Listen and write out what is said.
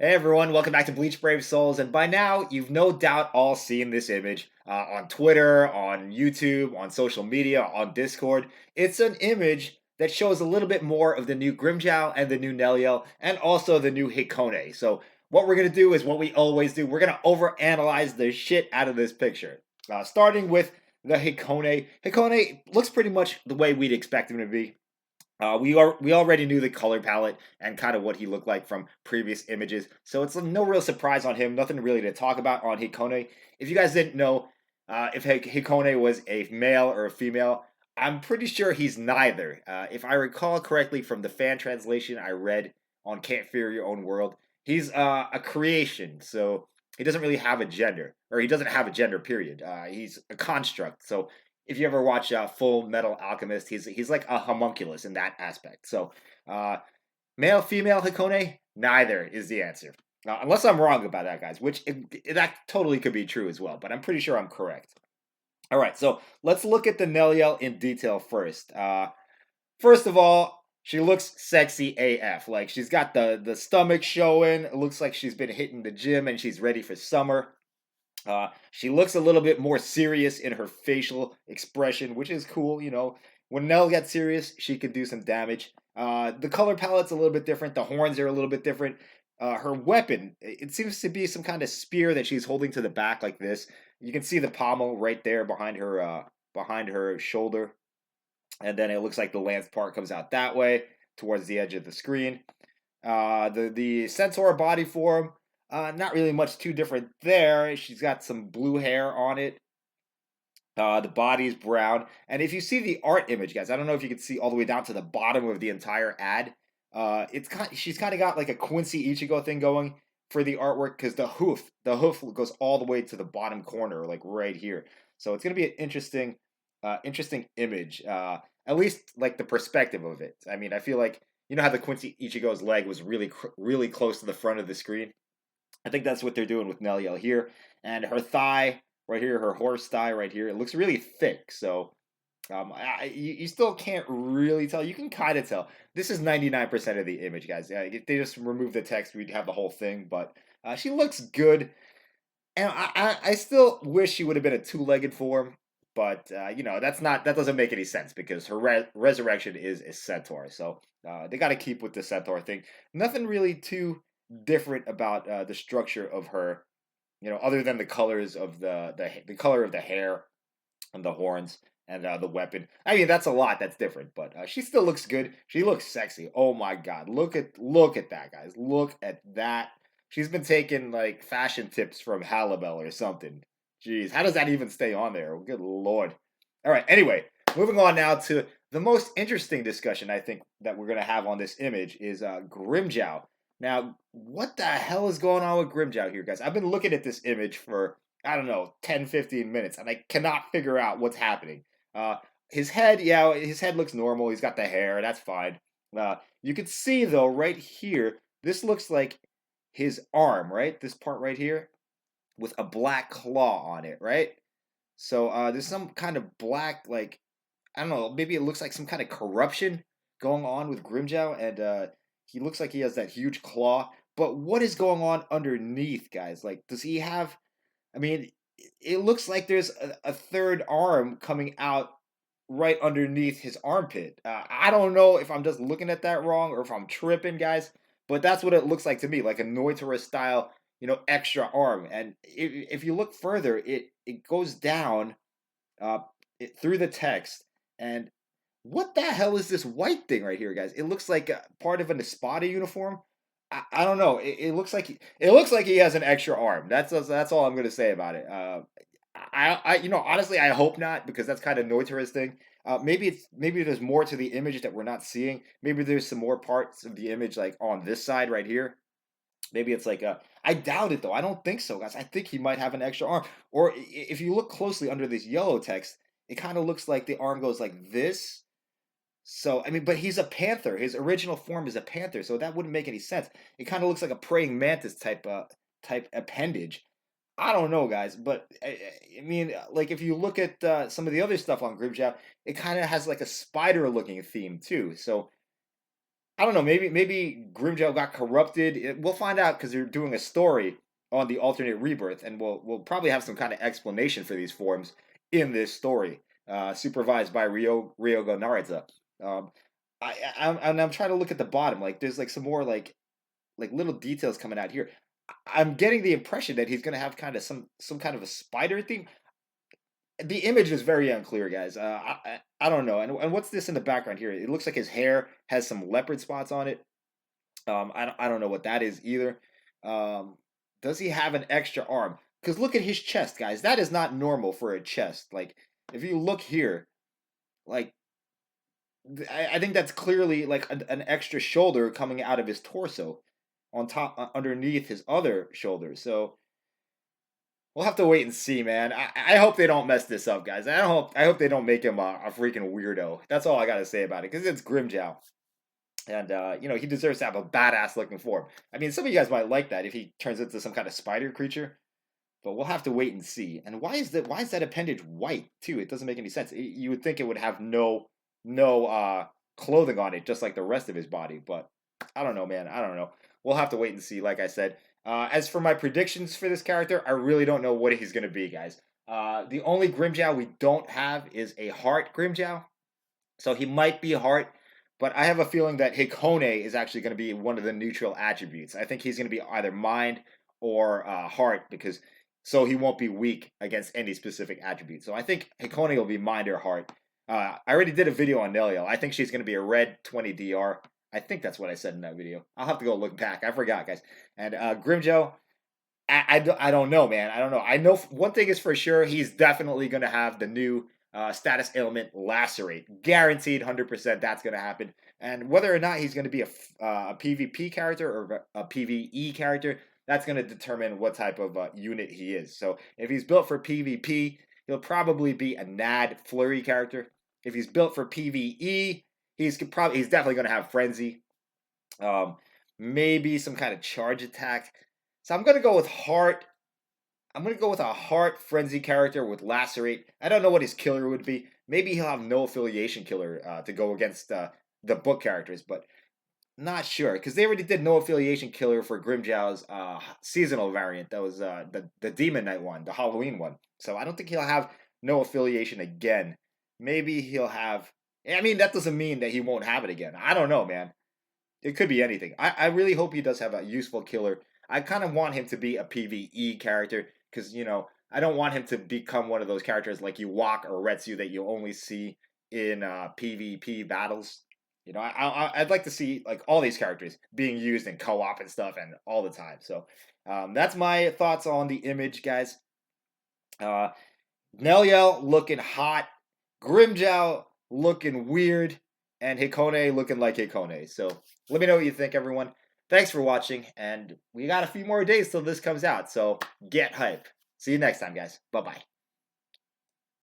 Hey everyone, welcome back to Bleach Brave Souls. And by now, you've no doubt all seen this image on Twitter, on YouTube, on social media, on Discord. It's an image that shows a little bit more of the new Grimmjow and the new Neliel, and also the new Hikone. So, what we're going to do is what we always do. We're going to overanalyze the shit out of this picture. Starting with the Hikone. Hikone looks pretty much the way we'd expect him to be. We already knew the color palette and kind of what he looked like from previous images, so it's no real surprise on him. Nothing really to talk about on Hikone. If you guys didn't know if Hikone was a male or a female, I'm pretty sure he's neither. If I recall correctly from the fan translation I read on Can't Fear Your Own World, he's a creation, so he doesn't really have a gender, or he doesn't have a gender. Period. He's a construct, so if you ever watch Full Metal Alchemist, he's like a homunculus in that aspect. So, uh, male, female, Hikone, neither is the answer. Unless I'm wrong about that, guys, which that totally could be true as well, but I'm pretty sure I'm correct. All right, so let's look at the Neliel in detail first. First of all, she looks sexy AF. Like she's got the stomach showing. It looks like she's been hitting the gym and she's ready for summer. She looks a little bit more serious in her facial expression, which is cool. When Nell gets serious, she can do some damage. The color palette's a little bit different. The horns are a little bit different. Her weapon, it seems to be some kind of spear that she's holding to the back like this. You can see the pommel right there behind her shoulder, and then it looks like the lance part comes out that way towards the edge of the screen. The centaur body form, not really much too different there. She's got some blue hair on it. The body is brown, and if you see the art image, guys, I don't know if you can see all the way down to the bottom of the entire ad. She's kind of got like a Quincy Ichigo thing going for the artwork because the hoof goes all the way to the bottom corner, like right here. So it's gonna be an interesting image. At least like the perspective of it. I mean, I feel like you know how the Quincy Ichigo's leg was really close to the front of the screen. I think that's what they're doing with Neliel here, and her thigh right here, her horse thigh right here. It looks really thick, so you still can't really tell. You can kind of tell. This is 99% of the image, guys. If they just remove the text, we'd have the whole thing. But she looks good, and I still wish she would have been a two-legged form. But that doesn't make any sense because her resurrection is a centaur. So they got to keep with the centaur thing. Nothing really too different about the structure of her, other than the colors of the color of the hair and the horns and the weapon. I mean, that's a lot that's different, but she still looks good. She looks sexy. Oh my god, look at that, guys. Look at that. She's been taking like fashion tips from Halibel or something. Jeez, how does that even stay on there? Good lord. All right. Anyway, moving on now to the most interesting discussion I think that we're gonna have on this image is Grimmjow. Now, what the hell is going on with Grimmjow here, guys? I've been looking at this image for, I don't know, 10, 15 minutes, and I cannot figure out what's happening. Uh, his head looks normal. He's got the hair. That's fine. You can see, though, right here, this looks like his arm, right? This part right here with a black claw on it, right? So there's some kind of black, like, I don't know, maybe it looks like some kind of corruption going on with Grimmjow, and he looks like he has that huge claw. But what is going on underneath, guys? Like, does he have? I mean, it looks like there's a third arm coming out right underneath his armpit. I don't know if I'm just looking at that wrong or if I'm tripping, guys. But that's what it looks like to me, like a Noitora style, extra arm. And if you look further, it goes down through the text. And what the hell is this white thing right here, guys? It looks like part of an Espada uniform. I don't know. It looks like he has an extra arm. That's all I'm gonna say about it. Honestly, I hope not because that's kind of Noitora's thing. Maybe there's more to the image that we're not seeing. Maybe there's some more parts of the image like on this side right here. Maybe it's like I doubt it though. I don't think so, guys. I think he might have an extra arm. Or if you look closely under this yellow text, it kind of looks like the arm goes like this. So I mean, but he's a panther. His original form is a panther, so that wouldn't make any sense. It kind of looks like a praying mantis type appendage. I don't know, guys, but I mean, like if you look at some of the other stuff on Grimmjow, it kind of has like a spider-looking theme too. So I don't know. Maybe Grimmjow got corrupted. We'll find out because they're doing a story on the alternate rebirth, and we'll probably have some kind of explanation for these forms in this story, supervised by Ryogo Narita. Um, I'm trying to look at the bottom. Like there's like some more like little details coming out here. I'm getting the impression that he's gonna have kind of some kind of a spider theme. The image is very unclear, guys. I don't know. And what's this in the background here? It looks like his hair has some leopard spots on it. I don't know what that is either. Um, does he have an extra arm? Because look at his chest, guys. That is not normal for a chest. Like if you look here, like I think that's clearly like an extra shoulder coming out of his torso on top underneath his other shoulder. So we'll have to wait and see, man. I hope they don't mess this up, guys. I hope they don't make him a freaking weirdo. That's all I gotta say about it, because it's Grimmjow. And he deserves to have a badass looking form. I mean, some of you guys might like that if he turns into some kind of spider creature, but we'll have to wait and see. And why is that appendage white too? It doesn't make any sense. You would think it would have no clothing on it, just like the rest of his body. But I don't know, man. I don't know. We'll have to wait and see. Like I said, as for my predictions for this character, I really don't know what he's gonna be, guys. The only Grimmjow we don't have is a Heart Grimmjow, so he might be Heart. But I have a feeling that Hikone is actually going to be one of the neutral attributes. I think he's going to be either Mind or Heart, because so he won't be weak against any specific attribute. So I think Hikone will be Mind or Heart. I already did a video on Neliel. I think she's going to be a red 20 DR. I think that's what I said in that video. I'll have to go look back. I forgot, guys. And Grimmjow, I don't know, man. I don't know. I know one thing is for sure. He's definitely going to have the new status ailment Lacerate. Guaranteed 100% that's going to happen. And whether or not he's going to be a PvP character or a PvE character, that's going to determine what type of unit he is. So if he's built for PvP, he'll probably be a Nad Flurry character. If he's built for PvE, he's definitely going to have Frenzy. Maybe some kind of charge attack. So I'm going to go with Heart. I'm going to go with a Heart Frenzy character with Lacerate. I don't know what his killer would be. Maybe he'll have no affiliation killer to go against the book characters, but not sure. Because they already did no affiliation killer for Grimmjow's seasonal variant. That was the Demon Knight one, the Halloween one. So I don't think he'll have no affiliation again. Maybe he'll have... I mean, that doesn't mean that he won't have it again. I don't know, man. It could be anything. I really hope he does have a useful killer. I kind of want him to be a PvE character, because, I don't want him to become one of those characters like Yuwak or Retsu that you only see in PvP battles. I'd like to see like all these characters being used in co-op and stuff and all the time. So that's my thoughts on the image, guys. Neliel looking hot, Grimmjow looking weird, and Hikone looking like Hikone. So let me know what you think, everyone. Thanks for watching, and we got a few more days till this comes out, so get hype. See you next time, guys. Bye-bye.